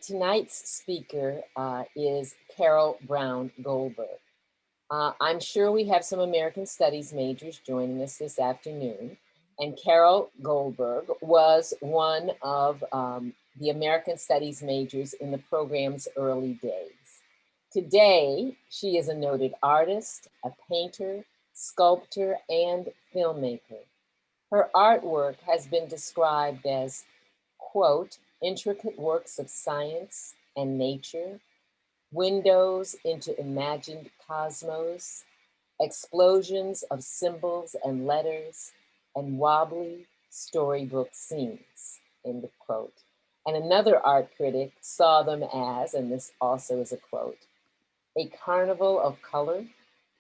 tonight's speaker is Carol Brown Goldberg. I'm sure we have some American Studies majors joining us this afternoon, and Carol Goldberg was one of the American Studies majors in the program's early days. Today, she is a noted artist, a painter, sculptor, and filmmaker. Her artwork has been described as, quote, intricate works of science and nature, windows into imagined cosmos, explosions of symbols and letters, and wobbly storybook scenes, end of quote. And another art critic saw them as, and this also is a quote, a carnival of color,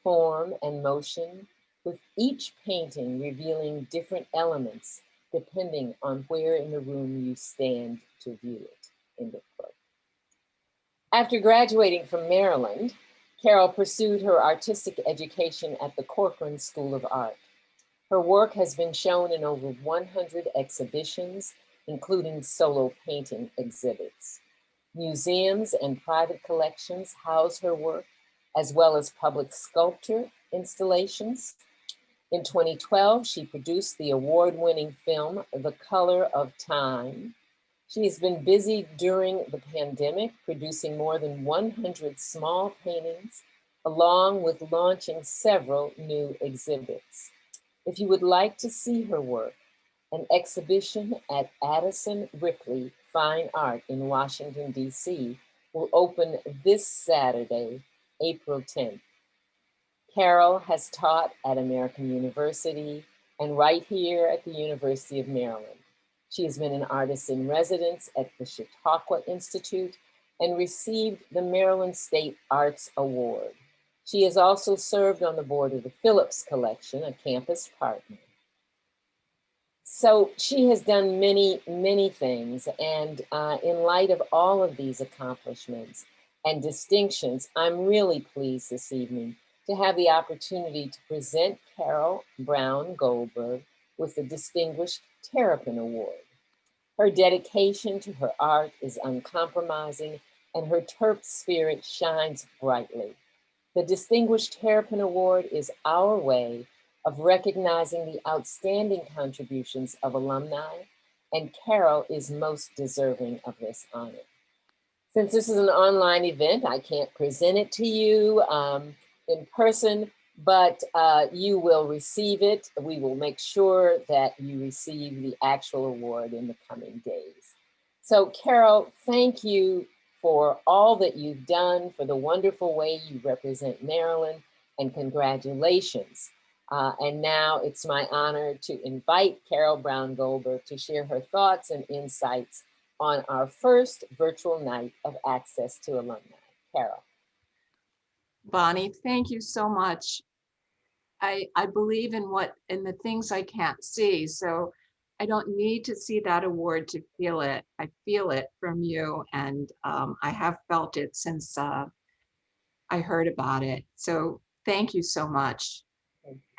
form, and motion, with each painting revealing different elements depending on where in the room you stand to view it, end of quote. After graduating from Maryland, Carol pursued her artistic education at the Corcoran School of Art. Her work has been shown in over 100 exhibitions, including solo painting exhibits. Museums and private collections house her work, as well as public sculpture installations. In 2012, she produced the award-winning film, The Color of Time. She has been busy during the pandemic, producing more than 100 small paintings, along with launching several new exhibits. If you would like to see her work, an exhibition at Addison Ripley Fine Art in Washington, D.C. will open this Saturday, April 10th. Carol has taught at American University and right here at the University of Maryland. She has been an artist in residence at the Chautauqua Institute and received the Maryland State Arts Award. She has also served on the board of the Phillips Collection, a campus partner. So she has done many, many things. And in light of all of these accomplishments and distinctions, I'm really pleased this evening to have the opportunity to present Carol Brown Goldberg with the Distinguished Terrapin Award. Her dedication to her art is uncompromising, and her Terp spirit shines brightly. The Distinguished Terrapin Award is our way of recognizing the outstanding contributions of alumni, and Carol is most deserving of this honor. Since this is an online event, I can't present it to you in person, but you will receive it. We will make sure that you receive the actual award in the coming days. So Carol, thank you for all that you've done, for the wonderful way you represent Maryland, and congratulations. And now it's my honor to invite Carol Brown Goldberg to share her thoughts and insights on our first virtual night of Access to Alumni. Carol. Bonnie, thank you so much. I believe in the things I can't see, so I don't need to see that award to feel it. I feel it from you, and I have felt it since I heard about it. So thank you so much.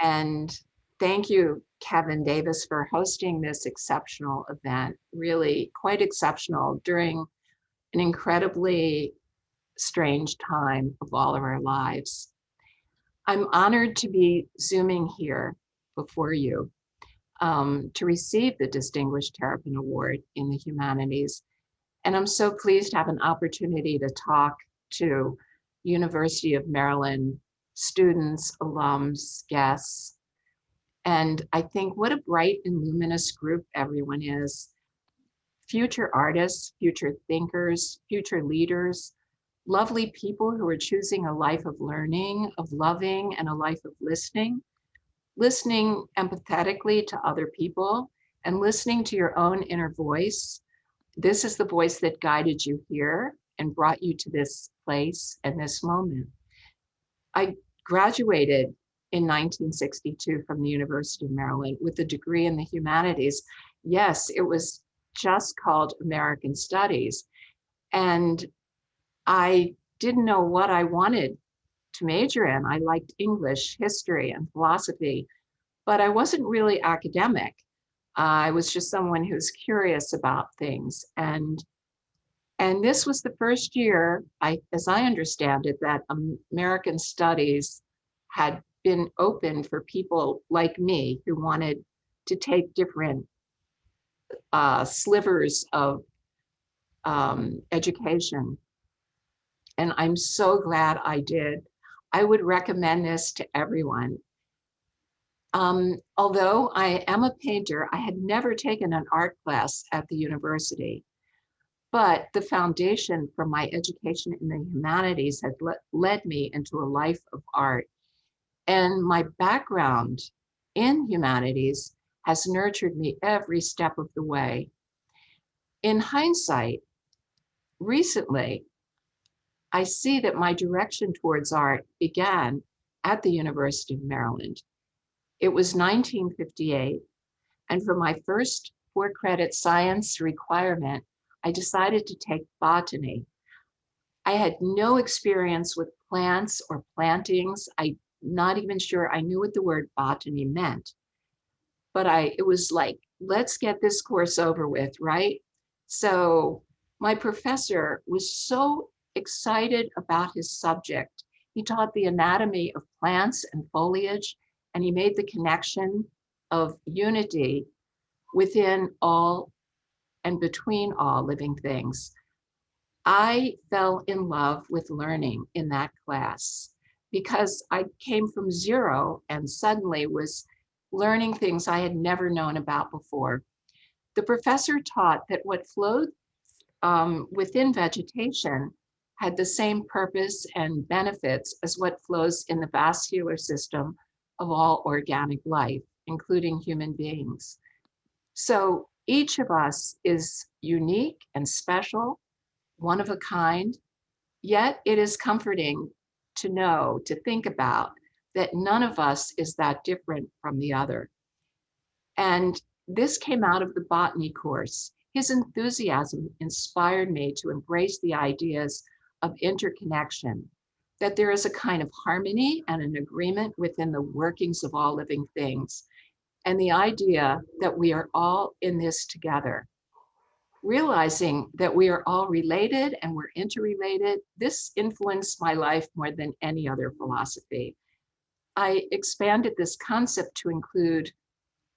And thank you, Kevin Davis, for hosting this exceptional event, really quite exceptional during an incredibly strange time of all of our lives. I'm honored to be Zooming here before you to receive the Distinguished Terrapin Award in the Humanities. And I'm so pleased to have an opportunity to talk to University of Maryland students, alums, guests. And I think what a bright and luminous group everyone is. Future artists, future thinkers, future leaders, lovely people who are choosing a life of learning, of loving, and a life of listening empathetically to other people, and listening to your own inner voice. This is the voice that guided you here and brought you to this place and this moment. I graduated in 1962 from the University of Maryland with a degree in the humanities. Yes, it was just called American Studies. And I didn't know what I wanted to major in. I liked English, history, and philosophy, but I wasn't really academic. I was just someone who's curious about things. And And this was the first year, as I understand it, that American Studies had been open for people like me who wanted to take different slivers of education. And I'm so glad I did. I would recommend this to everyone. Although I am a painter, I had never taken an art class at the university, but the foundation for my education in the humanities had led me into a life of art. And my background in humanities has nurtured me every step of the way. In hindsight, recently, I see that my direction towards art began at the University of Maryland. It was 1958, and for my first 4-credit science requirement, I decided to take botany. I had no experience with plants or plantings. I'm not even sure I knew what the word botany meant, but it was like, let's get this course over with, right? So my professor was so excited about his subject. He taught the anatomy of plants and foliage, and he made the connection of unity within all and between all living things. I fell in love with learning in that class because I came from zero and suddenly was learning things I had never known about before. The professor taught that what flowed within vegetation had the same purpose and benefits as what flows in the vascular system of all organic life, including human beings. So each of us is unique and special, one of a kind, yet it is comforting to know, to think about, that none of us is that different from the other. And this came out of the botany course. His enthusiasm inspired me to embrace the ideas of interconnection, that there is a kind of harmony and an agreement within the workings of all living things, and the idea that we are all in this together. Realizing that we are all related and we're interrelated, this influenced my life more than any other philosophy. I expanded this concept to include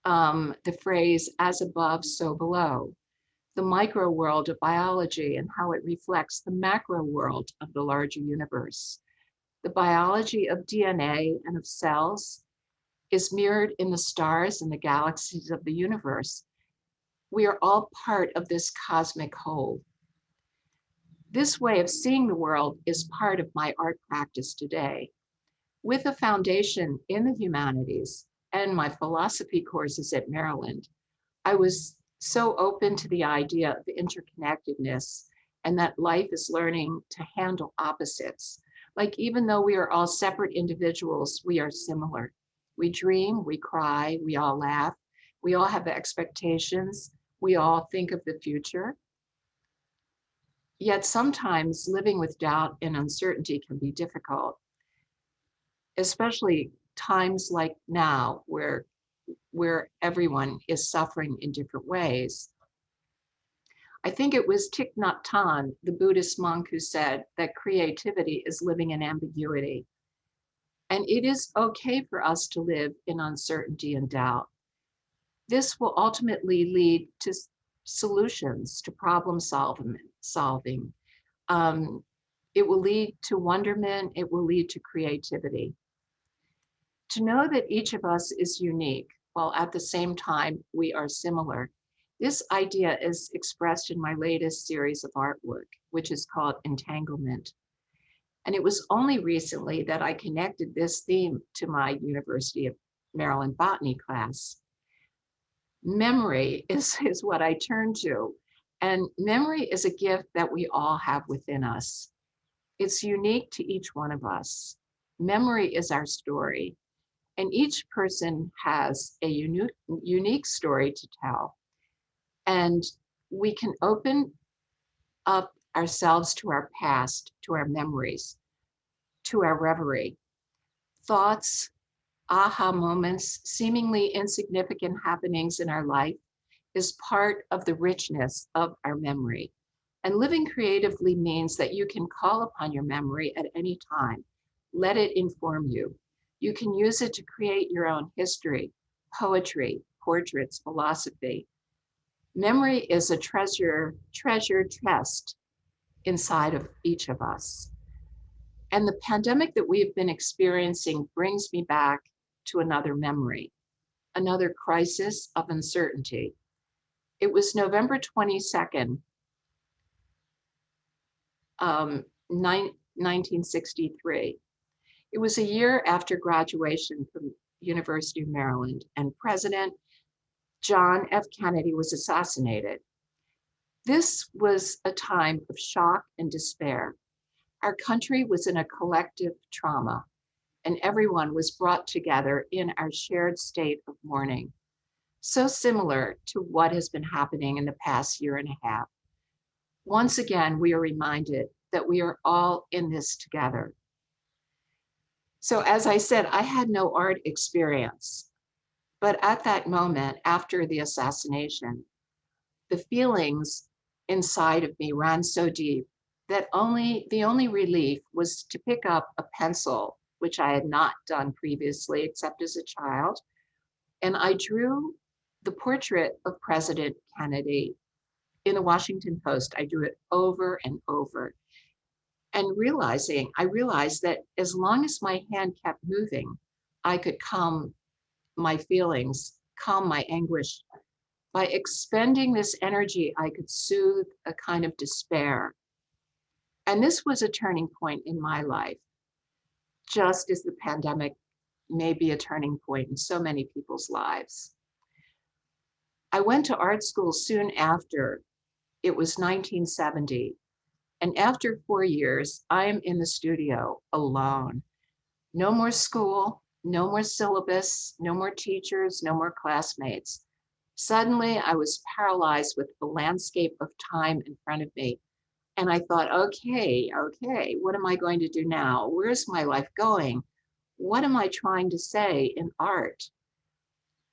the phrase as above, so below, the micro world of biology and how it reflects the macro world of the larger universe. The biology of DNA and of cells is mirrored in the stars and the galaxies of the universe. We are all part of this cosmic whole. This way of seeing the world is part of my art practice today. With a foundation in the humanities and my philosophy courses at Maryland, I was so open to the idea of interconnectedness and that life is learning to handle opposites. Like, even though we are all separate individuals, we are similar. We dream, we cry, we all laugh, we all have expectations, we all think of the future. Yet sometimes living with doubt and uncertainty can be difficult, especially times like now where everyone is suffering in different ways. I think it was Thich Nhat Hanh, the Buddhist monk, who said that creativity is living in ambiguity. And it is okay for us to live in uncertainty and doubt. This will ultimately lead to solutions, to problem solving. It will lead to wonderment, it will lead to creativity. To know that each of us is unique, while at the same time we are similar. This idea is expressed in my latest series of artwork, which is called Entanglement. And it was only recently that I connected this theme to my University of Maryland botany class. Memory is what I turn to. And memory is a gift that we all have within us. It's unique to each one of us. Memory is our story. And each person has a unique story to tell. And we can open up ourselves to our past, to our memories, to our reverie. Thoughts, aha moments, seemingly insignificant happenings in our life is part of the richness of our memory. And living creatively means that you can call upon your memory at any time. Let it inform you. You can use it to create your own history, poetry, portraits, philosophy. Memory is a treasure chest inside of each of us. And the pandemic that we've been experiencing brings me back to another memory, another crisis of uncertainty. It was November 22nd, 1963. It was a year after graduation from University of Maryland, and President John F. Kennedy was assassinated. This was a time of shock and despair. Our country was in a collective trauma, and everyone was brought together in our shared state of mourning, so similar to what has been happening in the past year and a half. Once again, we are reminded that we are all in this together. So as I said, I had no art experience, but at that moment, after the assassination, the feelings inside of me ran so deep that the only relief was to pick up a pencil, which I had not done previously except as a child, and I drew the portrait of President Kennedy in the Washington Post. I drew it over and over. And I realized that as long as my hand kept moving, I could calm my feelings, calm my anguish. By expending this energy, I could soothe a kind of despair. And this was a turning point in my life, just as the pandemic may be a turning point in so many people's lives. I went to art school soon after. It was 1970. And after 4 years, I am in the studio alone. No more school, no more syllabus, no more teachers, no more classmates. Suddenly, I was paralyzed with the landscape of time in front of me. And I thought, okay, what am I going to do now? Where's my life going? What am I trying to say in art?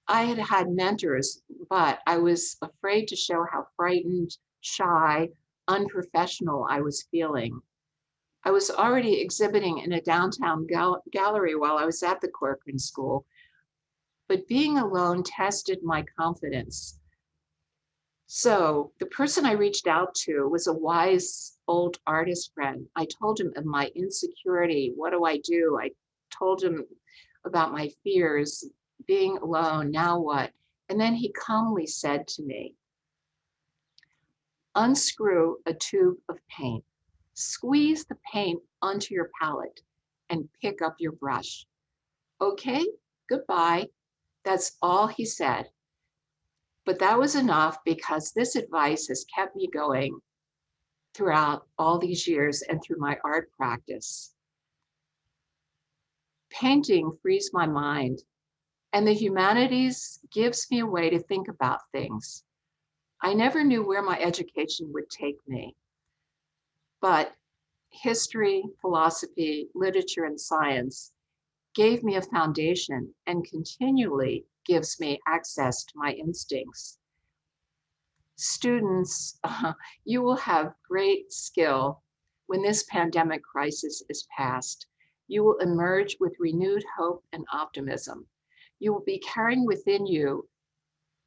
I had had mentors, but I was afraid to show how frightened, shy, unprofessional I was feeling. I was already exhibiting in a downtown gallery while I was at the Corcoran School, but being alone tested my confidence. So the person I reached out to was a wise old artist friend. I told him of my insecurity. What do I do? I told him about my fears, being alone, now what? And then he calmly said to me, unscrew a tube of paint, squeeze the paint onto your palette, and pick up your brush. Okay, goodbye. That's all he said. But that was enough because this advice has kept me going throughout all these years and through my art practice. Painting frees my mind, and the humanities gives me a way to think about things. I never knew where my education would take me, but history, philosophy, literature, and science gave me a foundation and continually gives me access to my instincts. Students, you will have great skill when this pandemic crisis is past. You will emerge with renewed hope and optimism. You will be carrying within you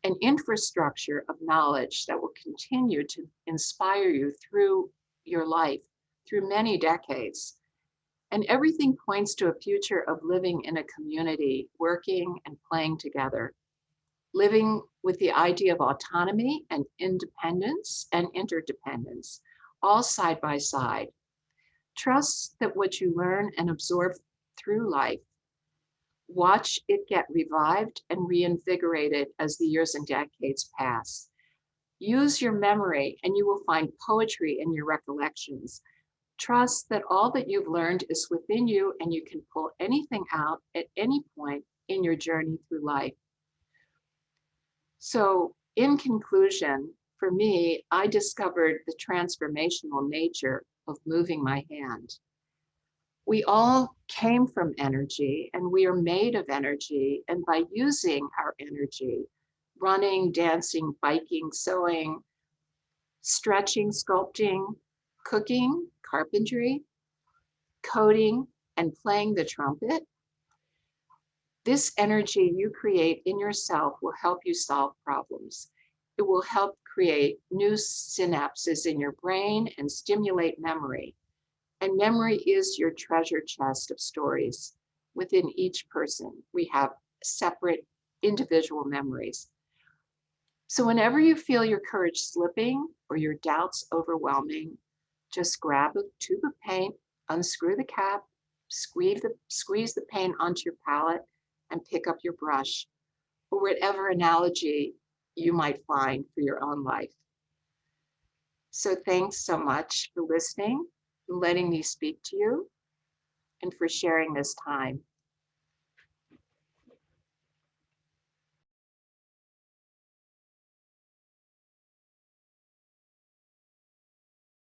an infrastructure of knowledge that will continue to inspire you through your life, through many decades. And everything points to a future of living in a community, working and playing together, living with the idea of autonomy and independence and interdependence, all side by side. Trust that what you learn and absorb through life, watch it get revived and reinvigorated as the years and decades pass. Use your memory and you will find poetry in your recollections. Trust that all that you've learned is within you and you can pull anything out at any point in your journey through life. So in conclusion, for me, I discovered the transformational nature of moving my hand. We all came from energy and we are made of energy. And by using our energy, running, dancing, biking, sewing, stretching, sculpting, cooking, carpentry, coding, and playing the trumpet. This energy you create in yourself will help you solve problems. It will help create new synapses in your brain and stimulate memory. And memory is your treasure chest of stories. Within each person, we have separate individual memories. So whenever you feel your courage slipping or your doubts overwhelming, just grab a tube of paint, unscrew the cap, squeeze the paint onto your palette, and pick up your brush, or whatever analogy you might find for your own life. So thanks so much for listening, letting me speak to you, and for sharing this time.